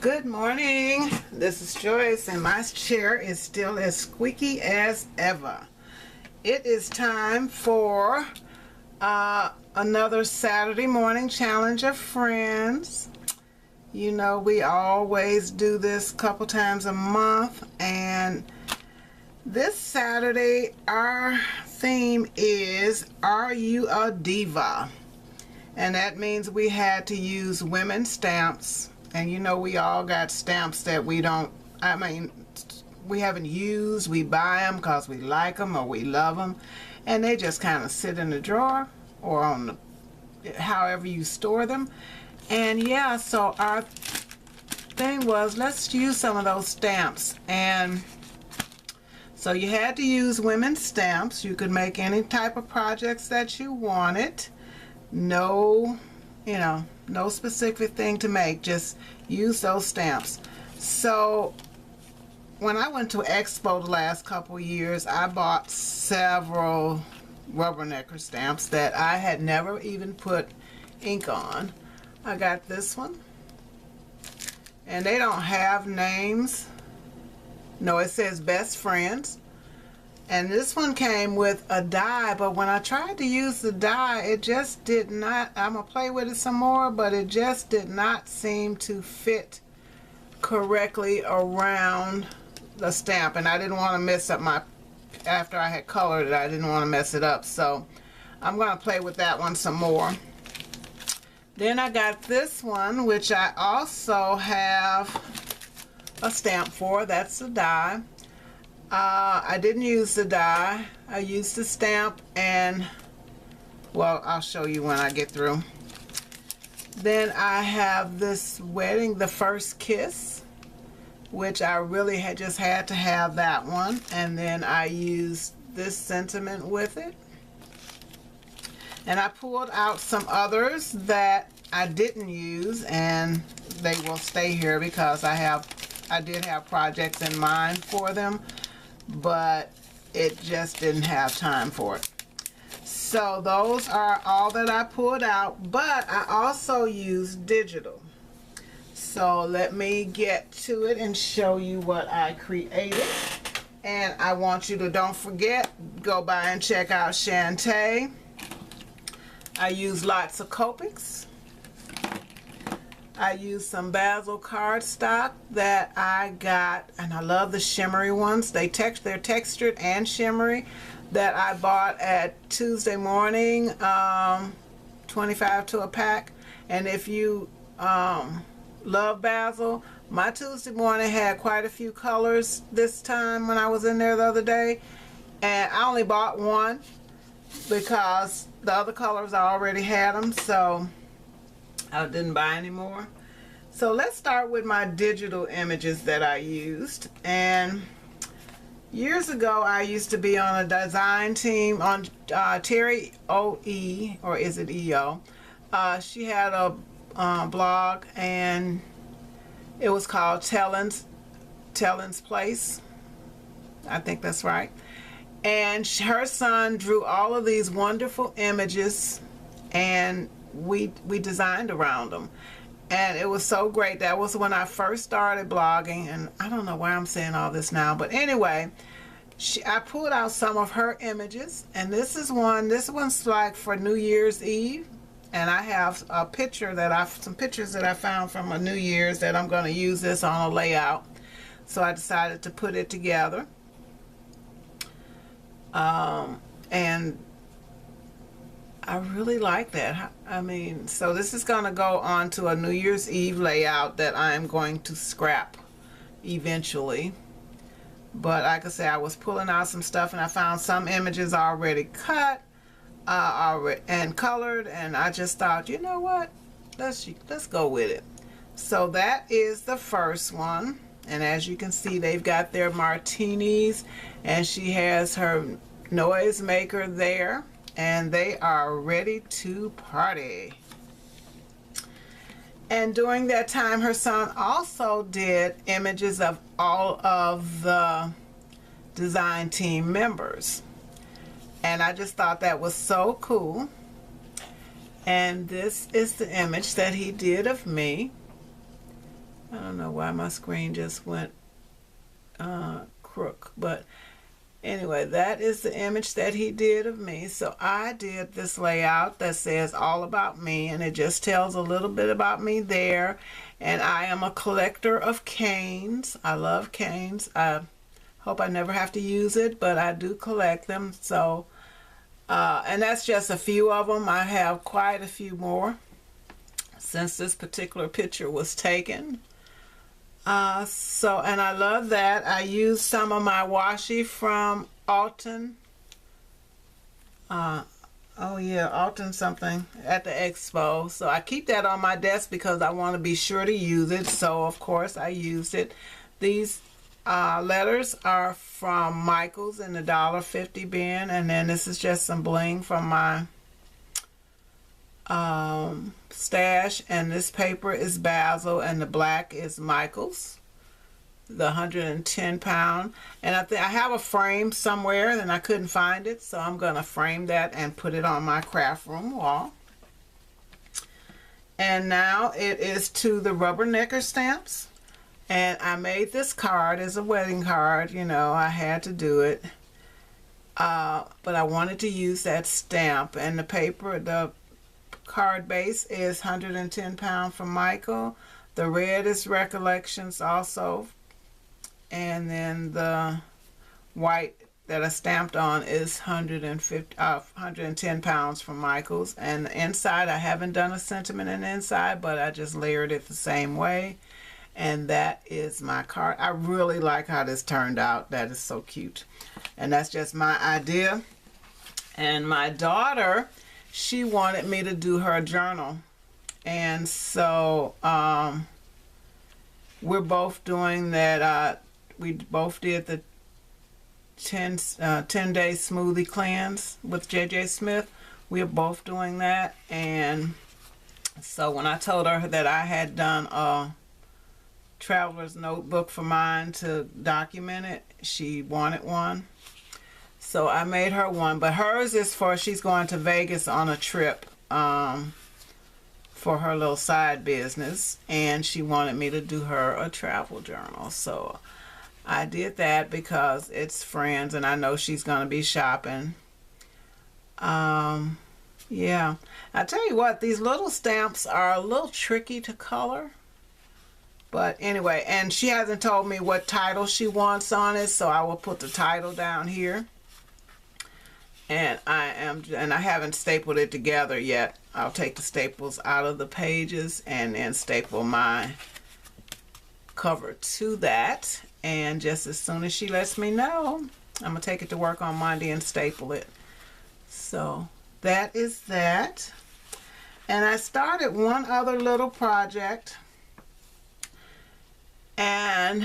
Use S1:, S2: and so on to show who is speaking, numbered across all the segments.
S1: Good morning. This is Joyce, and my chair is still as squeaky as ever. It is time for another Saturday morning challenge of friends. You know, we always do this a couple times a month, and this Saturday our theme is Are You a Diva? And that means we had to use women's stamps. And you know, we all got stamps that we haven't used. We buy them because we like them or we love them, and they just kind of sit in the drawer or on the, however you store them. And yeah, so our thing was, let's use some of those stamps. And so you had to use women's stamps. You could make any type of projects that you wanted. No, you know, no specific thing to make, just use those stamps. So when I went to Expo the last couple years, I bought several rubbernecker stamps that I had never even put ink on. I got this one, and they don't have names. No, it says best friends. And this one came with a die, but when I tried to use the die, it just did not, I'm going to play with it some more, but it just did not seem to fit correctly around the stamp. And I didn't want to mess up my, after I had colored it, I didn't want to mess it up. So I'm going to play with that one some more. Then I got this one, which I also have a stamp for. That's the die. I didn't use the die. I used the stamp, and well, I'll show you when I get through. Then I have this wedding, the first kiss, which I really just had to have that one. And then I used this sentiment with it. And I pulled out some others that I didn't use, and they will stay here because I did have projects in mind for them, but it just didn't have time for it. So those are all that I pulled out, but I also used digital. So let me get to it and show you what I created. And I want you to, don't forget, go by and check out Shanta. I used lots of Copics. I used some Basil cardstock that I got, and I love the shimmery ones. They're textured and shimmery, that I bought at Tuesday Morning, 25 to a pack. And if you love Basil, my Tuesday Morning had quite a few colors this time when I was in there the other day, and I only bought one because the other colors I already had them, so I didn't buy any more. So let's start with my digital images that I used. And years ago, I used to be on a design team on Terry O.E., or is it E.O.? She had a blog, and it was called Tellin's Place. I think that's right. And her son drew all of these wonderful images, and we designed around them, and it was so great. That was when I first started blogging, and I don't know why I'm saying all this now, but anyway, I pulled out some of her images, and this one's like for New Year's Eve, and I have a picture some pictures that I found from a New Year's that I'm going to use this on a layout, so I decided to put it together. And I really like that. I mean, so this is going to go on to a New Year's Eve layout that I'm going to scrap eventually. But like I say, I was pulling out some stuff, and I found some images already cut and colored, and I just thought, you know what, let's go with it. So that is the first one, and as you can see, they've got their martinis, and she has her noise maker there, and they are ready to party. And during that time, her son also did images of all of the design team members, and I just thought that was so cool. And this is the image that he did of me. I don't know why my screen just went crook, but anyway, that is the image that he did of me. So I did this layout that says all about me, and it just tells a little bit about me there. And I am a collector of canes. I love canes. I hope I never have to use it, but I do collect them. So and that's just a few of them. I have quite a few more since this particular picture was taken. And I love that. I used some of my washi from Alton. Alton something at the expo. So I keep that on my desk because I want to be sure to use it. So of course I used it. These letters are from Michael's in the $1.50 bin, and then this is just some bling from my stash, and this paper is Basil, and the black is Michael's, the 110 pound. And I have a frame somewhere and I couldn't find it, so I'm gonna frame that and put it on my craft room wall. And now it is to the rubbernecker stamps, and I made this card as a wedding card. You know, I had to do it, but I wanted to use that stamp, and the paper, the card base is 110 pound from Michael. The red is Recollections also, and then the white that I stamped on is 110 pounds from Michael's. And the inside, I haven't done a sentiment in the inside, but I just layered it the same way. And that is my card. I really like how this turned out. That is so cute. And that's just my idea. And my daughter, she wanted me to do her journal, and so we're both doing that. We both did the 10-day smoothie cleanse with JJ Smith. We're both doing that, and so when I told her that I had done a traveler's notebook for mine to document it, she wanted one. So I made her one, but hers is for, she's going to Vegas on a trip for her little side business, and she wanted me to do her a travel journal. So I did that because it's friends and I know she's going to be shopping. Yeah, I tell you what, these little stamps are a little tricky to color. But anyway, and she hasn't told me what title she wants on it, so I will put the title down here. And I haven't stapled it together yet. I'll take the staples out of the pages and then staple my cover to that. And just as soon as she lets me know, I'm going to take it to work on Monday and staple it. So that is that. And I started one other little project. And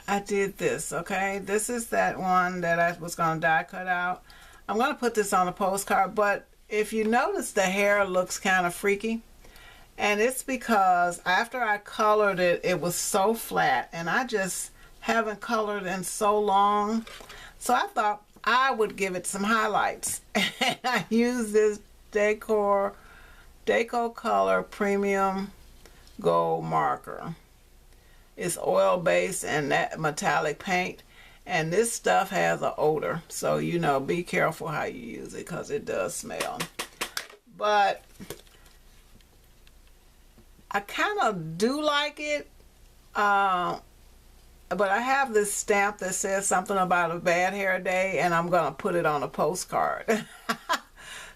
S1: I did this, okay? This is that one that I was going to die cut out. I'm going to put this on a postcard, but if you notice, the hair looks kind of freaky. And it's because after I colored it, it was so flat, and I just haven't colored in so long. So I thought I would give it some highlights. And I used this Deco Color Premium Gold Marker. It's oil-based and that metallic paint. And this stuff has an odor, so you know, be careful how you use it because it does smell. But I kind of do like it. But I have this stamp that says something about a bad hair day, and I'm going to put it on a postcard.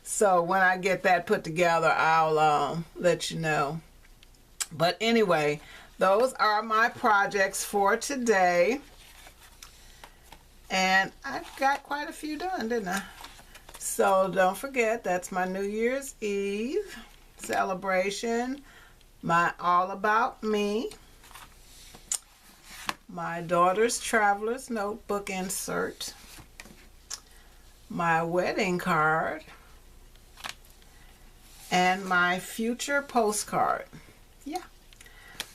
S1: So when I get that put together, I'll let you know. But anyway, those are my projects for today. And I got quite a few done, didn't I? So don't forget, that's my New Year's Eve celebration, my All About Me, my daughter's Traveler's Notebook insert, my wedding card, and my future postcard. Yeah.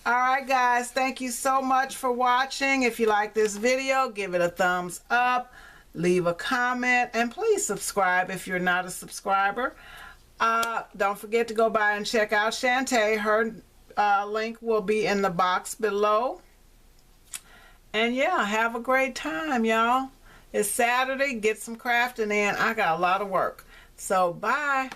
S1: Alright guys, thank you so much for watching. If you like this video, give it a thumbs up, leave a comment, and please subscribe if you're not a subscriber. Don't forget to go by and check out Shanta. Her link will be in the box below. And yeah, have a great time, y'all. It's Saturday. Get some crafting in. I got a lot of work. So bye.